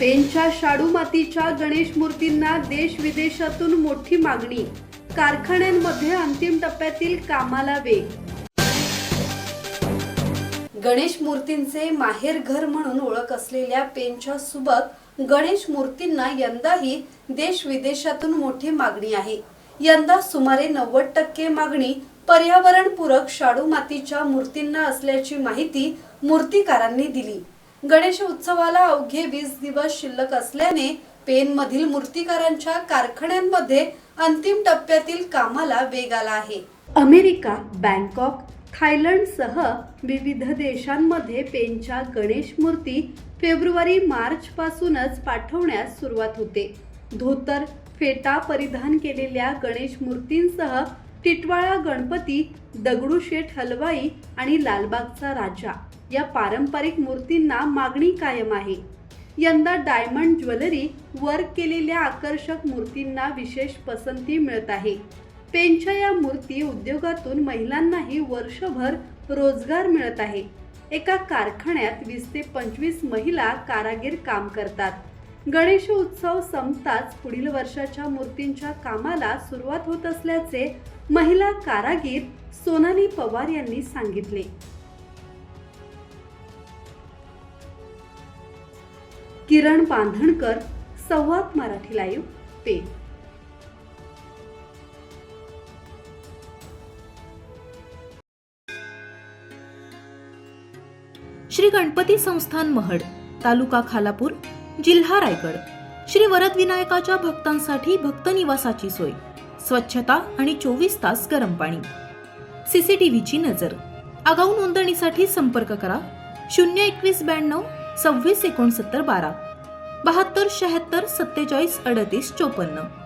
पेनच्या शाडू मातीच्या गणेश मूर्तींना देश विदेशातून मोठी मागणी. कारखान्यांमध्ये अंतिम टप्प्यातील कामाला वेग. गणेश मूर्तींचे माहेर घर म्हणून ओळख असलेल्या पेनच्या सुबक गणेश मूर्तींना यंदाही देश विदेशातून मोठी मागणी आहे. यंदा सुमारे 90% मागणी पर्यावरणपूरक शाडू मातीच्या मूर्तींना असल्याची माहिती मूर्तिकारांनी दिली. गणेश उत्सवाला अवघे 20 दिवस शिल्लक असल्याने पेनमधील मूर्तिकारांच्या कारखान्यांमध्ये अंतिम टप्प्यातील कामाला वेग आला आहे. अमेरिका, बँकॉक, थायलंडसह विविध देशांमध्ये पेनच्या गणेश मूर्ती फेब्रुवारी-मार्च पासूनच पाठवण्यास सुरुवात होते. धोतर, फेटा परिधान केलेल्या गणेश मूर्तींसह टिटवाळा गणपती, दगडूशेठ हलवाई आणि लालबागचा राजा या पारंपरिक मूर्तींना मागणी कायम आहे. यंदा डायमंड ज्वेलरी वर्क केलेल्या आकर्षक मूर्तींना विशेष पसंती मिळत आहे. पेनच्या या मूर्ती उद्योगातून महिलांनाही वर्षभर रोजगार मिळत आहे. एका कारखान्यात 20 ते 25 महिला कारागीर काम करतात. गणेश उत्सव संपताच पुढील वर्षाच्या मूर्तींच्या कामाला सुरुवात होत असल्याचे महिला कारागीर सोनाली पवार यांनी सांगितले. किरण बांधणकर, संवाद मराठी लाईव्ह, पेन. श्री गणपती संस्थान महड, तालुका खालापूर, जिल्हा रायगड. श्री वरदविनायकाच्या भक्तांसाठी भक्त निवासाची सोय, स्वच्छता आणि 24 तास गरम पाणी. सीसीटीव्हीची नजर. आगाऊ नोंदणीसाठी संपर्क करा 02192 26 69 12 72 76 47 38 54.